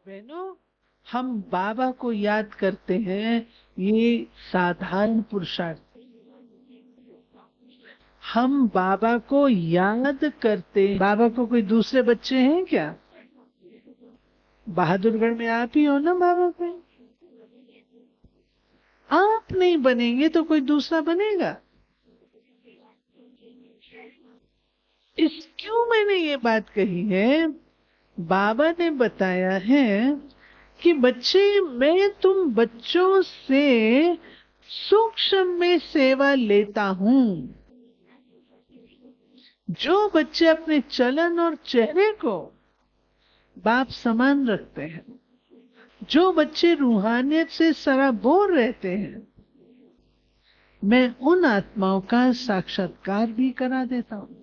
बहनों, हम बाबा को याद करते हैं, ये साधारण पुरुषार्थ। हम बाबा को याद करते, बाबा को कोई दूसरे बच्चे हैं क्या? बहादुरगढ़ में आप ही हो ना बाबा के। आप नहीं बनेंगे तो कोई दूसरा बनेगा। इस क्यों मैंने ये बात कही है? बाबा ने बताया है कि बच्चे, मैं तुम बच्चों से सूक्ष्म में सेवा लेता हूं। जो बच्चे अपने चलन और चेहरे को बाप समान रखते हैं, जो बच्चे रूहानियत से सराबोर रहते हैं, मैं उन आत्माओं का साक्षात्कार भी करा देता हूं।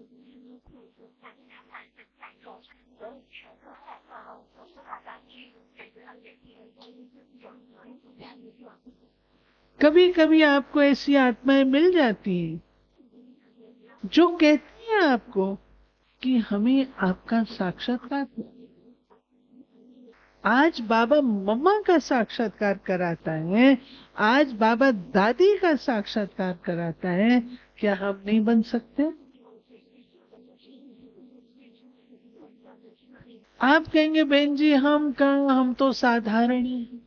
कभी कभी आपको ऐसी आत्माएं मिल जाती हैं जो कहती हैं आपको कि हमें आपका साक्षात्कार करो। आज बाबा मम्मा का साक्षात्कार कराता है, आज बाबा दादी का साक्षात्कार कराता है। क्या हम नहीं बन सकते? आप कहेंगे बहन जी हम कहाँ, हम तो साधारण हैं।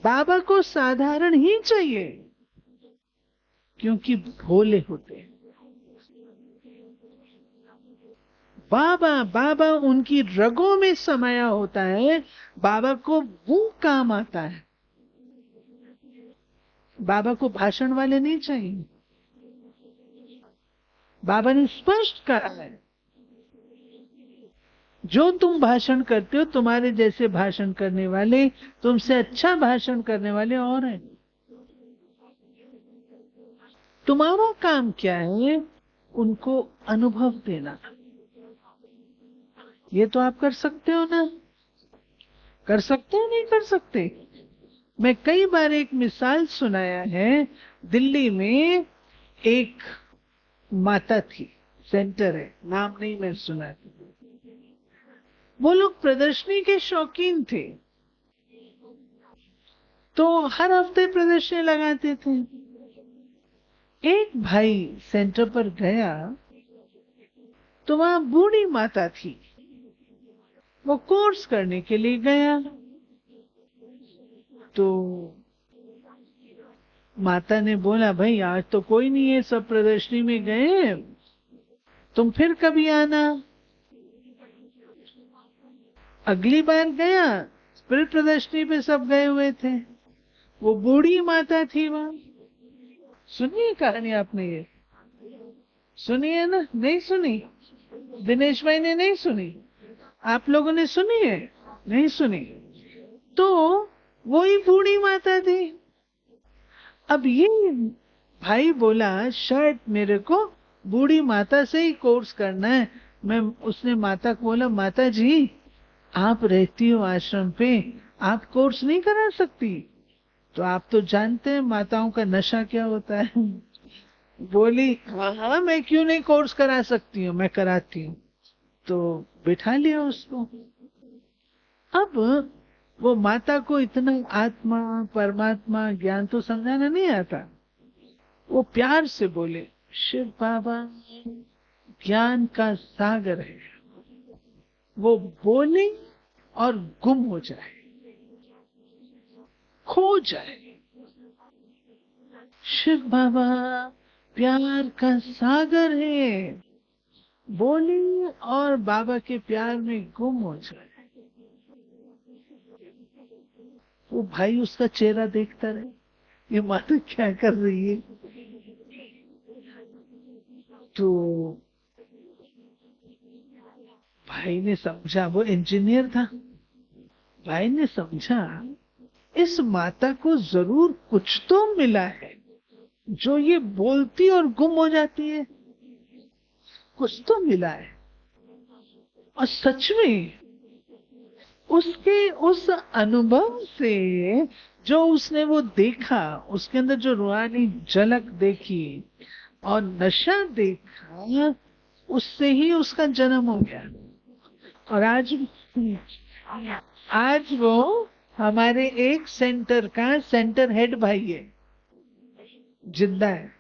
बाबा को साधारण ही चाहिए, क्योंकि भोले होते हैं। बाबा बाबा उनकी रगों में समाया होता है। बाबा को वो काम आता है। बाबा को भाषण वाले नहीं चाहिए। बाबा ने स्पष्ट कहा है, जो तुम भाषण करते हो, तुम्हारे जैसे भाषण करने वाले, तुमसे अच्छा भाषण करने वाले और हैं। तुम्हारा काम क्या है? उनको अनुभव देना। ये तो आप कर सकते हो ना? कर सकते हो, नहीं कर सकते? मैं कई बार एक मिसाल सुनाया है। दिल्ली में एक माता थी, सेंटर है, नाम नहीं मैं सुना। वो लोग प्रदर्शनी के शौकीन थे, तो हर हफ्ते प्रदर्शनी लगाते थे। एक भाई सेंटर पर गया तो वहां बूढ़ी माता थी। वो कोर्स करने के लिए गया तो माता ने बोला, भाई आज तो कोई नहीं है, सब प्रदर्शनी में गए हैं, तुम फिर कभी आना। अगली बार गया, फिर प्रदर्शनी पे सब गए हुए थे। वो बूढ़ी माता थी वहां। सुनिए कहानी आपने, ये सुनी है ना? नहीं सुनी? दिनेश भाई ने नहीं सुनी? आप लोगों ने सुनी है? नहीं सुनी? तो वही बूढ़ी माता थी। अब ये भाई बोला, शायद मेरे को बूढ़ी माता से ही कोर्स करना है। मैं उसने माता को बोला, माता जी आप रहती हो आश्रम पे, आप कोर्स नहीं करा सकती? तो आप तो जानते हैं माताओं का नशा क्या होता है। बोली, हाँ हाँ मैं क्यों नहीं कोर्स करा सकती हूँ, मैं कराती हूँ। तो बिठा लिया उसको। अब वो माता को इतना आत्मा परमात्मा ज्ञान तो समझाना नहीं आता। वो प्यार से बोले, शिव बाबा ज्ञान का सागर है, वो बोले और गुम हो जाए, खो जाए। शिव बाबा प्यार का सागर है, बोले और बाबा के प्यार में गुम हो जाए। वो भाई उसका चेहरा देखता रहे, ये माता क्या कर रही है। तो भाई ने समझा, वो इंजीनियर था। भाई ने समझा इस माता को जरूर कुछ तो मिला है, जो ये बोलती और गुम हो जाती है। कुछ तो मिला है। और सच में उसके उस अनुभव से, जो उसने वो देखा, उसके अंदर जो रूहानी झलक देखी और नशा देखा, उससे ही उसका जन्म हो गया। और आज वो हमारे एक सेंटर का सेंटर हेड भाई है, जिंदा है।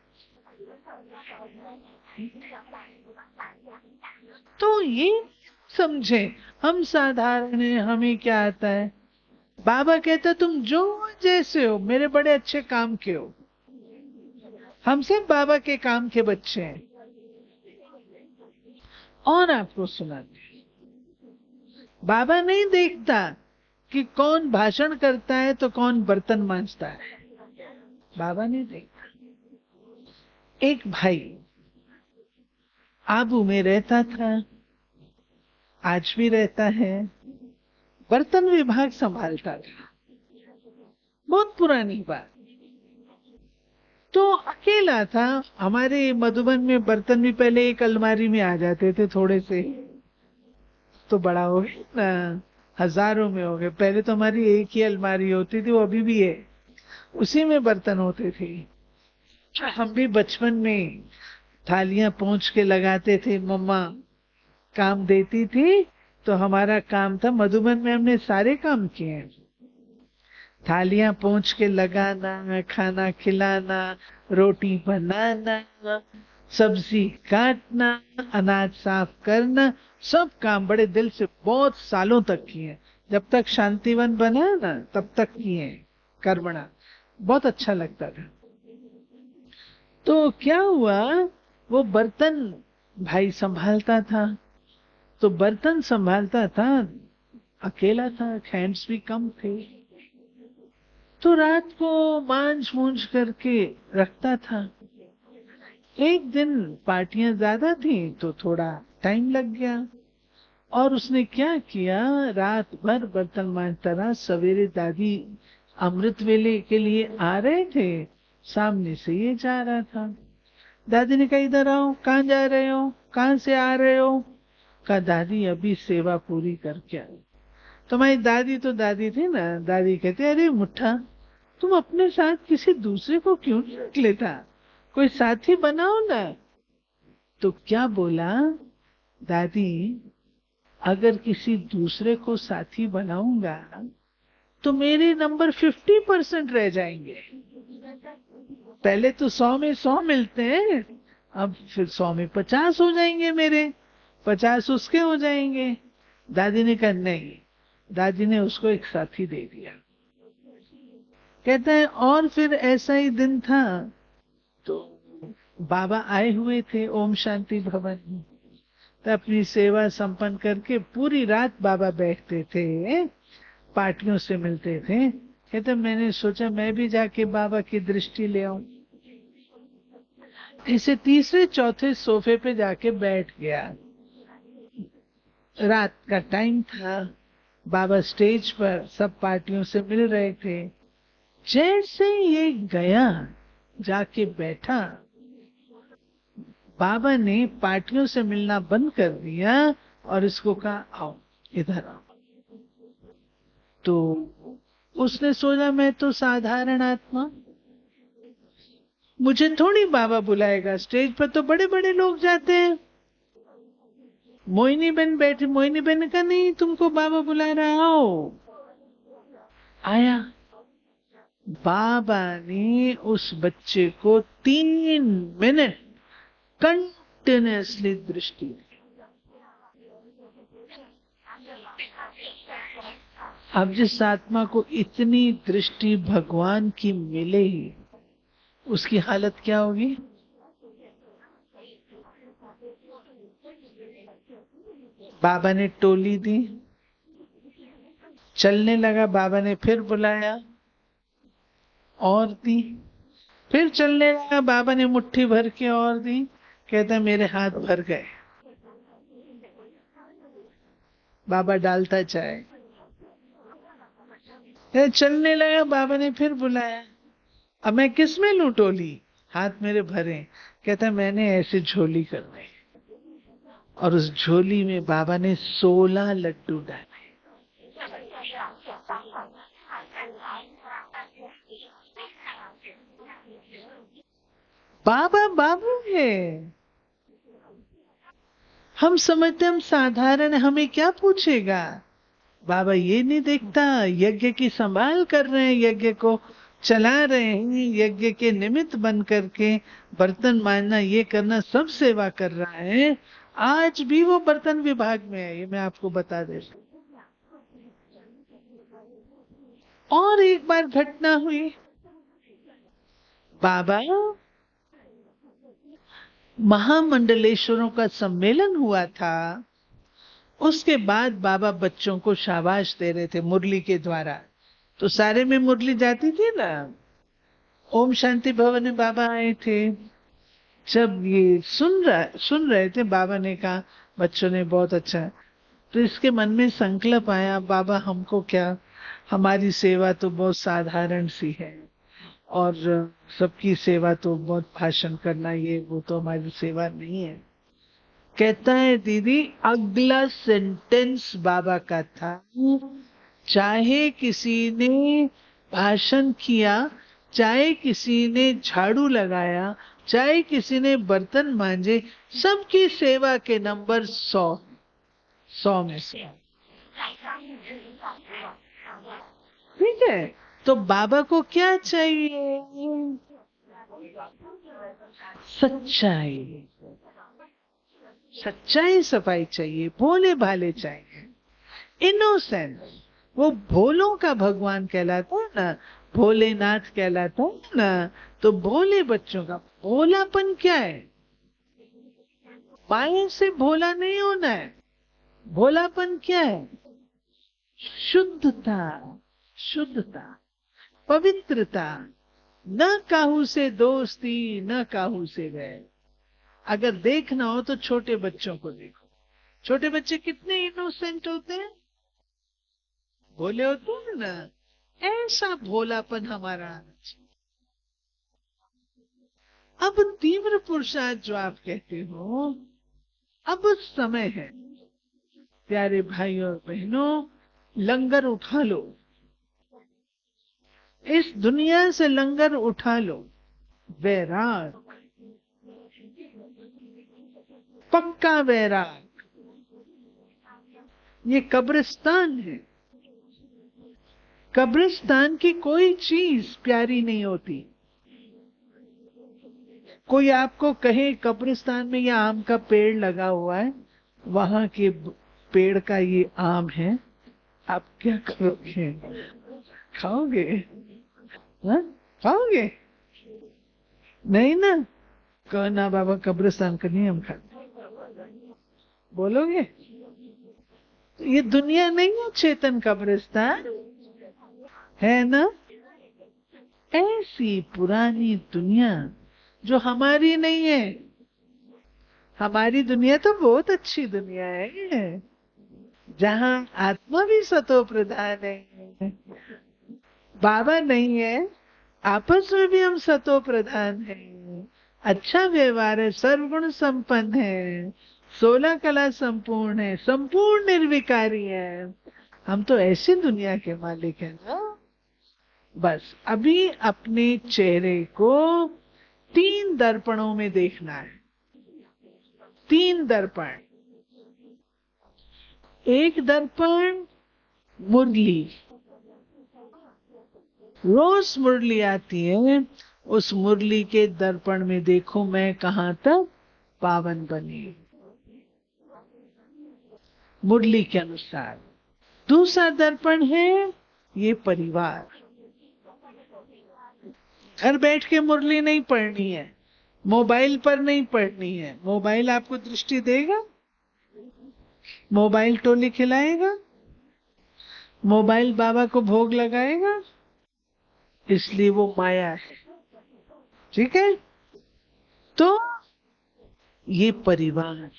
तो ये समझे, हम साधारण हैं, हमें क्या आता है। बाबा कहता तुम जो जैसे हो, मेरे बड़े अच्छे काम के हो। हम सब बाबा के काम के बच्चे हैं। और आपको सुनाते हैं, बाबा नहीं देखता कि कौन भाषण करता है तो कौन बर्तन मांजता है। बाबा नहीं देखता। एक भाई आबू में रहता था, आज भी रहता है, बर्तन विभाग संभालता था। बहुत पुरानी बात। तो अकेला था। हमारे मधुबन में बर्तन भी पहले एक अलमारी में आ जाते थे, थोड़े से तो बड़ा हो गया ना, हजारों में हो गए। पहले तो हमारी एक ही अलमारी होती थी, वो अभी भी है, उसी में बर्तन होते थे। हम भी बचपन में थालियां पोंछ के लगाते थे, मम्मा काम देती थी, तो हमारा काम था, मधुबन में हमने सारे काम किए हैं। थालियां पोंछ के लगाना, खाना खिलाना, रोटी बनाना, सब्जी काटना, अनाज साफ करना, सब काम बड़े दिल से बहुत सालों तक किए। जब तक शांतिवन बना ना तब तक किए कर्मणा। बहुत अच्छा लगता था। तो क्या हुआ, वो बर्तन भाई संभालता था। तो बर्तन संभालता था, अकेला था, हैंड्स भी कम थे, तो रात को मांझ मूंझ करके रखता था। एक दिन पार्टियां ज्यादा थी तो थोड़ा टाइम लग गया, और उसने क्या किया, रात भर बर्तन मांजता रहा। सवेरे दादी अमृत वेले के लिए आ रहे थे, सामने से ये जा रहा था। दादी ने कहा इधर आओ, कहाँ जा रहे हो, कहाँ से आ रहे हो। कहा दादी अभी सेवा पूरी करके आई। तो हमारी दादी तो दादी थी ना, दादी कहते अरे मुट्ठा, तुम अपने साथ किसी दूसरे को क्यों नहीं रख लेता, कोई साथी बनाओ ना। तो क्या बोला, दादी अगर किसी दूसरे को साथी बनाऊंगा तो मेरे नंबर 50% रह जाएंगे। पहले तो 100 में 100 मिलते हैं, अब फिर 100 में 50 हो जाएंगे मेरे, 50 उसके हो जाएंगे। दादी ने कहा नहीं। दादी ने उसको एक साथी दे दिया। कहता है और फिर ऐसा ही दिन था, तो बाबा आए हुए थे ओम शांति भवन में। तो अपनी सेवा संपन्न करके पूरी रात बाबा बैठते थे, पार्टियों से मिलते थे। कहते मैंने सोचा मैं भी जाके बाबा की दृष्टि ले आऊं। इसे तीसरे चौथे सोफे पे जाके बैठ गया। रात का टाइम था, बाबा स्टेज पर सब पार्टियों से मिल रहे थे। जैसे ये गया, जाके बैठा, बाबा ने पार्टियों से मिलना बंद कर दिया और इसको कहा आओ इधर आओ। तो उसने सोचा मैं तो साधारण आत्मा, मुझे थोड़ी बाबा बुलाएगा, स्टेज पर तो बड़े बड़े लोग जाते हैं। मोहिनी बहन बैठी, मोहिनी बहन ने कहा नहीं तुमको बाबा बुला रहा, आओ। आया। बाबा ने उस बच्चे को 3 मिनट कंटिन्यूअसली दृष्टि दी। अब जिस आत्मा को इतनी दृष्टि भगवान की मिले, उसकी हालत क्या होगी। बाबा ने टोली दी, चलने लगा। बाबा ने फिर बुलाया और दी, फिर चलने लगा। बाबा ने मुट्ठी भर के और दी। कहता मेरे हाथ भर गए। बाबा डालता जाए। चलने लगा। बाबा ने फिर बुलाया। अब मैं किस में लूं टोली, हाथ मेरे भरे। कहता मैंने ऐसे झोली करने, और उस झोली में बाबा ने 16 लड्डू डाले। बाबा बाबू है। हम समझते हम साधारण, हमें क्या पूछेगा। बाबा ये नहीं देखता, यज्ञ की संभाल कर रहे हैं, यज्ञ को चला रहे हैं, यज्ञ के निमित्त बन करके बर्तन मांजना, ये करना, सब सेवा कर रहा है। आज भी वो बर्तन विभाग में है, ये मैं आपको बता दे रहा हूं। और एक बार घटना हुई, बाबा, महामंडलेश्वरों का सम्मेलन हुआ था, उसके बाद बाबा बच्चों को शाबाश दे रहे थे मुरली के द्वारा। तो सारे में मुरली जाती थी ना। ओम शांति भवन में बाबा आए थे। जब ये सुन रहे थे, बाबा ने कहा, बच्चों ने बहुत अच्छा। तो इसके मन में संकल्प आया, बाबा हमको क्या, हमारी सेवा तो बहुत साधारण सी है, और सबकी सेवा तो बहुत भाषण करना, ये वो तो हमारी सेवा नहीं है। कहता है दीदी, अगला सेंटेंस बाबा का था, चाहे किसी ने भाषण किया, चाहे किसी ने झाड़ू लगाया, चाहे किसी ने बर्तन मांजे, सबकी सेवा के नंबर 100 में से। ठीक है, तो बाबा को क्या चाहिए? सच्चाई, सच्चाई सफाई चाहिए, भोले भाले चाहिए, इनोसेंस। वो भोलों का भगवान कहलाता है ना, भोलेनाथ कहलाता है ना। तो भोले बच्चों का भोलापन क्या है? माया से भोला नहीं होना है। भोलापन क्या है? शुद्धता, शुद्धता, पवित्रता, न काहू से दोस्ती, न काहू से वैर। अगर देखना हो तो छोटे बच्चों को देखो। छोटे बच्चे कितने इनोसेंट होते हैं, भोले होते हैं ना। ऐसा भोलापन हमारा आना चाहिए। अब तीव्र पुरुषार्थ जो आप कहते हो, अब समय है, प्यारे भाई और बहनों, लंगर उठा लो, इस दुनिया से लंगर उठा लो। वैराग, पक्का वैराग। ये कब्रिस्तान है। कब्रिस्तान की कोई चीज प्यारी नहीं होती। कोई आपको कहे कब्रिस्तान में ये आम का पेड़ लगा हुआ है, वहां के पेड़ का ये आम है, आप क्या करोगे? खाओगे? हाँ? खाओगे? नहीं ना। कहो ना बाबा, कब्रिस्तान का नहीं हम खाते, बोलोगे? ये दुनिया नहीं है चेतन कब्रिस्तान, है ना। ऐसी पुरानी दुनिया जो हमारी नहीं है। हमारी दुनिया तो बहुत अच्छी दुनिया है, जहां आत्मा भी सतो प्रधान है। बाबा नहीं है, आपस में भी हम सतो प्रधान हैं। अच्छा व्यवहार है, सर्वगुण संपन्न है, 16 कला संपूर्ण है, संपूर्ण निर्विकारी है। हम तो ऐसी दुनिया के मालिक हैं ना। बस अभी अपने चेहरे को 3 दर्पणों में देखना है। 3 दर्पण। एक दर्पण मुरली, रोज मुरली आती है, उस मुरली के दर्पण में देखो मैं कहां तक पावन बनी, मुरली के अनुसार। दूसरा दर्पण है ये परिवार। घर बैठ के मुरली नहीं पढ़नी है, मोबाइल पर नहीं पढ़नी है। मोबाइल आपको दृष्टि देगा, मोबाइल टोली खिलाएगा, मोबाइल बाबा को भोग लगाएगा, इसलिए वो माया है। ठीक है, तो ये परिवार,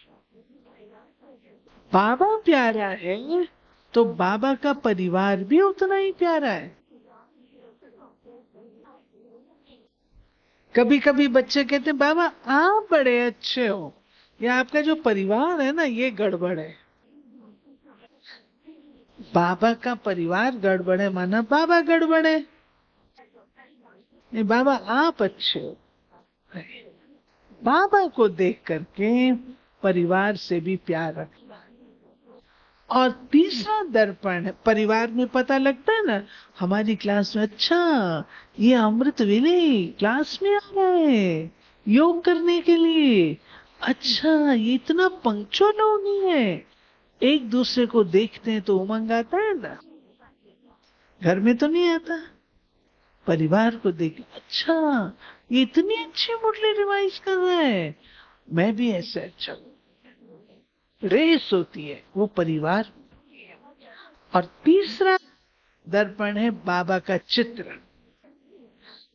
बाबा प्यारा है तो बाबा का परिवार भी उतना ही प्यारा है। कभी कभी बच्चे कहते हैं बाबा आप बड़े अच्छे हो, या आपका जो परिवार है ना ये गड़बड़ है। बाबा का परिवार गड़बड़ है माना बाबा गड़बड़ है? नहीं, बाबा आप अच्छे हो। बाबा को देख करके परिवार से भी प्यार रखना। और तीसरा दर्पण है, परिवार में पता लगता है ना, हमारी क्लास में, अच्छा ये अमृत वेले क्लास में आ रहा है योग करने के लिए, अच्छा ये इतना पंक्चुअल हो गया है, एक दूसरे को देखते हैं तो उमंग आता है ना, घर में तो नहीं आता। परिवार को देख, अच्छा ये इतनी अच्छी मुरली रिवाइज कर रहा है, मैं भी ऐसे अच्छा, रेस होती है वो परिवार। और तीसरा दर्पण है बाबा का चित्र।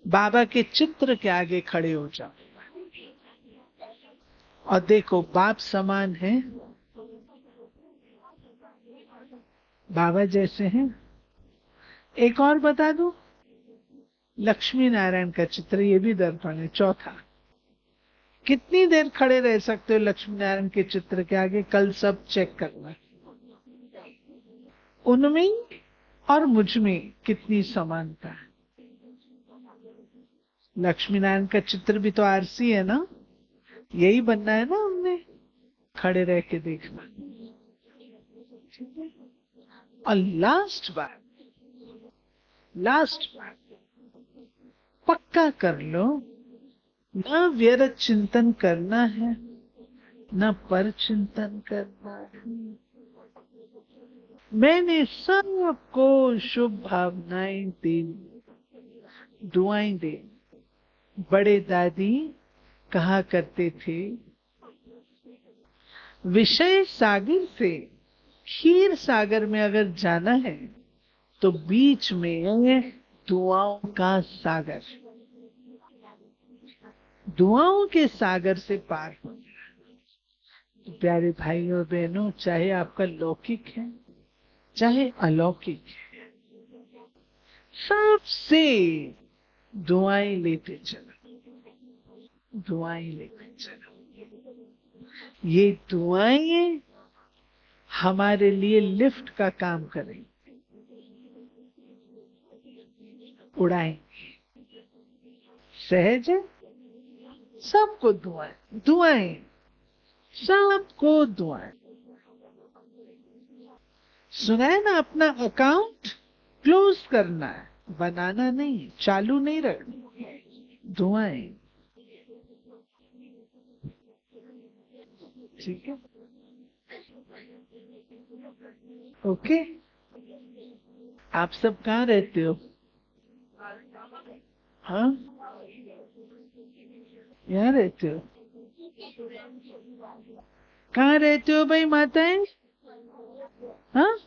बाबा के चित्र के आगे खड़े हो जाओ और देखो बाप समान है, बाबा जैसे हैं। एक और बता दूं, लक्ष्मी नारायण का चित्र, ये भी दर्पण है, चौथा। कितनी देर खड़े रह सकते हो लक्ष्मी नारायण के चित्र के आगे, कल सब चेक करना, उनमें और मुझ में कितनी समानता है। लक्ष्मी नारायण का चित्र भी तो आरसी है ना, यही बनना है ना हमने, खड़े रह के देखना। और लास्ट बात पक्का कर लो, ना व्यर्थ चिंतन करना है, ना पर चिंतन करना है। मैंने सबको शुभ भावनाएं दी, दुआएं दी। बड़े दादी कहा करते थे, विषय सागर से क्षीर सागर में अगर जाना है तो बीच में दुआओं का सागर, दुआओं के सागर से पार हो। तो प्यारे भाई और बहनों, चाहे आपका लौकिक है चाहे अलौकिक है, सबसे दुआएं लेते चलो, दुआएं लेते चलो। ये दुआएं हमारे लिए लिफ्ट का काम करेंगे, उड़ाएंगे। सहज है, सबको दुआएं, दुआएं, सबको दुआएं। सुना है ना, अपना अकाउंट क्लोज करना है, बनाना नहीं, चालू नहीं रखना, दुआएं। ठीक है, ओके। आप सब कहाँ रहते हो? हाँ, यहाँ रहते हो? कहाँ रहते हो भाई माताएं? हाँ,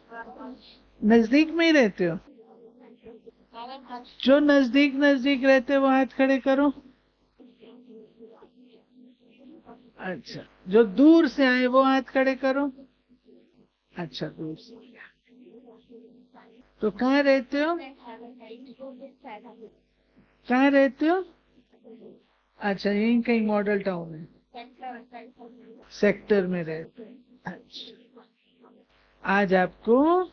नजदीक में ही रहते हो? जो नजदीक नजदीक रहते हो वो हाथ खड़े करो। अच्छा, जो दूर से आए वो हाथ खड़े करो। अच्छा, दूर से। तो कहाँ रहते हो? कहाँ रहते हो? अच्छा, यही कहीं मॉडल टाउन है, सेक्टर में रहते हैं। अच्छा, आज आपको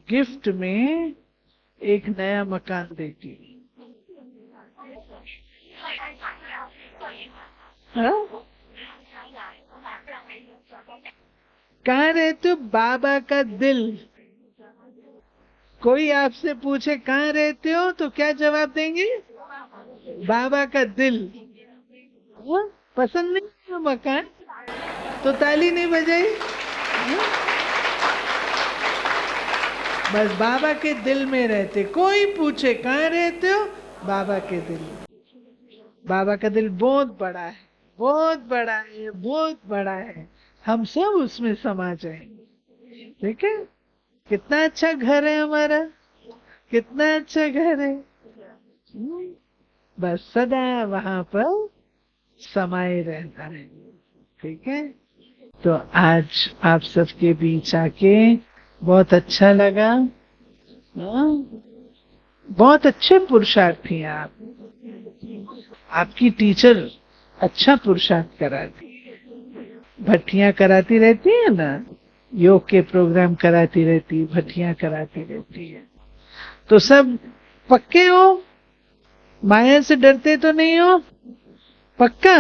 गिफ्ट में एक नया मकान देती हूँ। हाँ? कहाँ रहते हो? बाबा का दिल। कोई आपसे पूछे कहाँ रहते हो तो क्या जवाब देंगे? बाबा का दिल। हाँ? पसंद नहीं है मकान तो ताली नहीं बजाई? हाँ? बस बाबा के दिल में रहते। कोई पूछे कहाँ रहते हो, बाबा के दिल। बाबा का दिल बहुत बड़ा है, बहुत बड़ा है, बहुत बड़ा है। हम सब उसमें समा जाएंगे। ठीक है, कितना अच्छा घर है हमारा, कितना अच्छा घर है। बस सदा वहां पर समाये रहना है। ठीक है, तो आज आप सबके बीच आके बहुत अच्छा लगा। हाँ? बहुत अच्छे पुरुषार्थी हैं आप। आपकी टीचर अच्छा पुरुषार्थ कराती है, भट्टियां कराती रहती है ना, योग के प्रोग्राम कराती रहती, भट्टियां कराती रहती है। तो सब पक्के हो? माया से डरते तो नहीं हो? पक्का?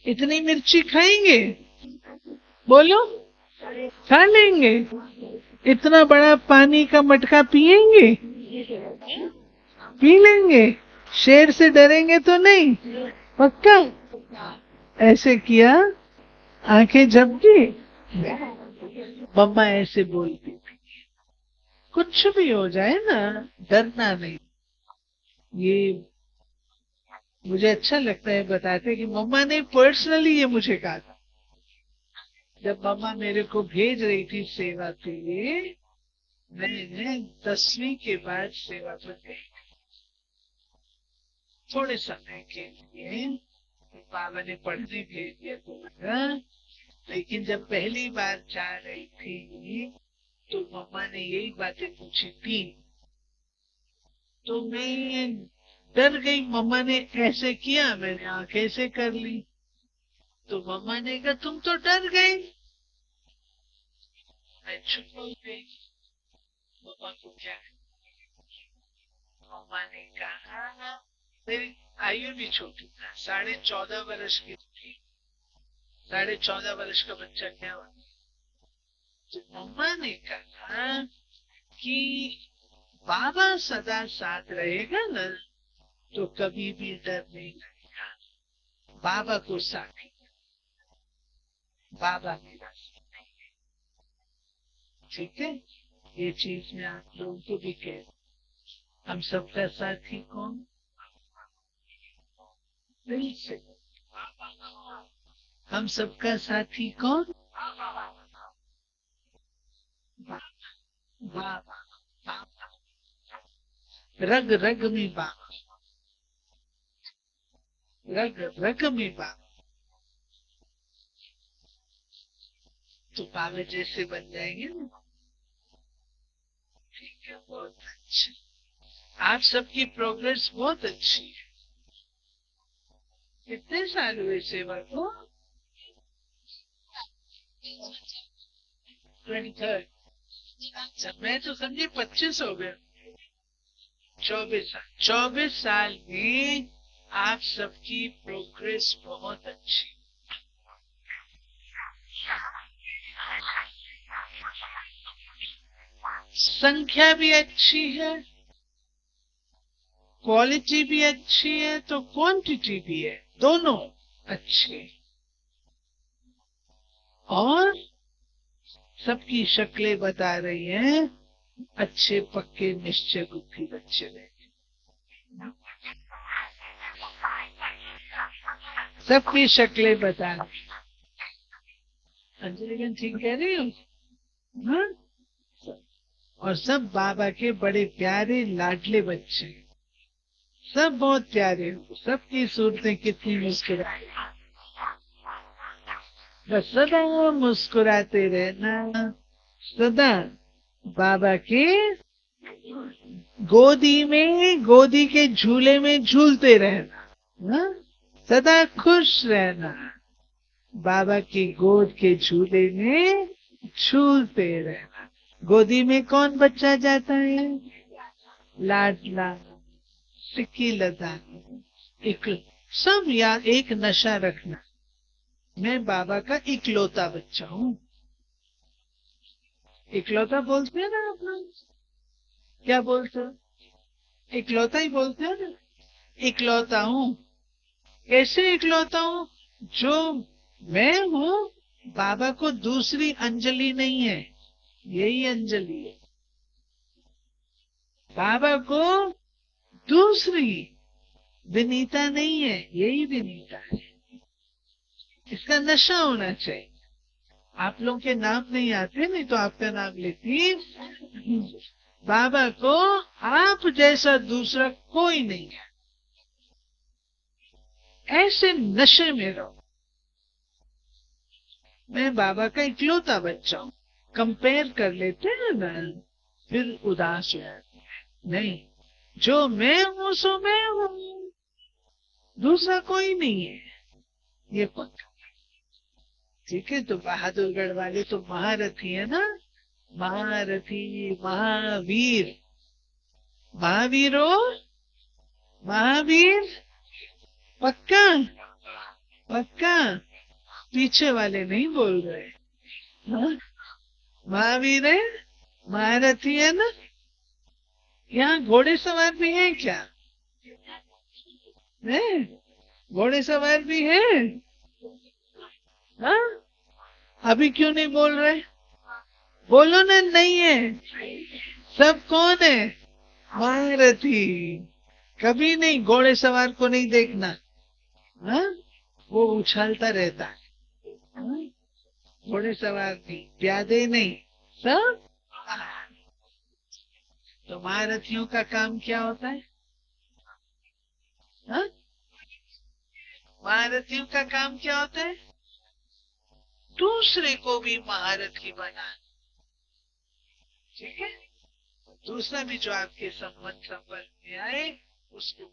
इतनी मिर्ची खाएंगे? बोलो, खा लेंगे। इतना बड़ा पानी का मटका पिएंगे, पी लेंगे। शेर से डरेंगे तो नहीं? पक्का। ऐसे किया, आंखें झपकी। मम्मा ऐसे बोलती थी, कुछ भी हो जाए ना, डरना नहीं। ये मुझे अच्छा लगता है बताते कि मम्मा ने पर्सनली ये मुझे कहा था। जब मम्मा मेरे को भेज रही थी सेवा के लिए, मैंने 10वीं के बाद सेवा पर गई, थोड़े समय के लिए। बाबा ने पढ़ने भेज दिया तो लगा, लेकिन जब पहली बार जा रही थी तो मम्मा ने यही बातें पूछी थी, तो मैं डर गई। मम्मा ने ऐसे किया, मैंने आंखें से कर ली, तो मम्मा ने कहा तुम तो डर गई। मैं चुप हो गई। मम्मा को क्या, मम्मा ने कहा, मेरी आयु भी छोटी था, 14.5 वर्ष की थी। 14.5 वर्ष का बच्चा क्या हुआ। तो मम्मा ने कहा कि बाबा सदा साथ रहेगा ना, तो कभी भी डर नहीं लगेगा। बाबा को साथी, बाबा मेरा साथी। ठीक है, ये चीज मैं आप लोगों को भी कह, हम सबका साथी कौन? दिल से। हम सबका साथी कौन? बाबा। रग रग में बाबा, रग रग में बाबा। तो बाबा जैसे बन जाएंगे ना। ठीक है, बहुत अच्छा। आप सबकी प्रोग्रेस बहुत अच्छी है। कितने साल हुए सेवा को? 23rd। अच्छा, मैं तो समझे 25 हो गए। 24 साल। 24 साल में आप सबकी प्रोग्रेस बहुत अच्छी। संख्या भी अच्छी है, क्वालिटी भी अच्छी है, तो क्वांटिटी भी है, दोनों अच्छे। और सबकी शक्लें बता रही हैं, अच्छे पक्के निश्चय बुद्धि बच्चे रहे। सबकी शक्लें बता रही। अंजलि ठीक कह रही हूँ? हाँ? और सब बाबा के बड़े प्यारे लाडले बच्चे, सब बहुत प्यारे। सबकी सूरतें कितनी मुस्कुराती, बस सदा मुस्कुराते रहना, सदा बाबा के गोदी के झूले में झूलते रहना, हाँ? सदा खुश रहना, बाबा की गोद के झूले में झूलते रहना। गोदी में कौन बच्चा जाता है? लाडला, सिक्की लदा, एक सब याद। एक नशा रखना, मैं बाबा का इकलौता बच्चा हूँ। इकलौता बोलते हैं ना आप लोग? क्या बोलते हो? इकलौता ही बोलते हैं ना। इकलौता हूँ। कैसे इकलौता हूँ? जो मैं हूँ, बाबा को दूसरी अंजलि नहीं है, यही अंजलि है। बाबा को दूसरी विनीता नहीं है, यही विनीता है। इसका नशा होना चाहिए। आप लोगों के नाम नहीं आते, नहीं तो आपका नाम लेती। बाबा को आप जैसा दूसरा कोई नहीं है, ऐसे नशे में रहो। मैं बाबा का इकलौता बच्चा हूं। कंपेयर कर लेते हैं ना, फिर उदास हो जाते हैं। नहीं, जो मैं हूं सो मैं हूं, दूसरा कोई नहीं है, ये पक्का। ठीक है, तो बहादुरगढ़ वाले तो महारथी है ना। महारथी, महावीर। महावीर हो, महावीर। पक्का, पक्का। पीछे वाले नहीं बोल रहे, हाँ? महावीर है, महारथी है ना। यहाँ घोड़े सवार भी है क्या? है, घोड़े सवार भी है। हाँ, अभी क्यों नहीं बोल रहे? बोलो ना, नहीं है। सब कौन है? महारथी। कभी नहीं, घोड़े सवार को नहीं देखना। हाँ, वो उछालता रहता है। हाँ? घोड़े सवार नहीं, प्यादे नहीं, सब। तो महारथियों का काम क्या होता है? हाँ? महारथियों का काम क्या होता है? दूसरे को भी महारथी बनाना। ठीक है, दूसरा भी जो आपके संबंध में आए उसको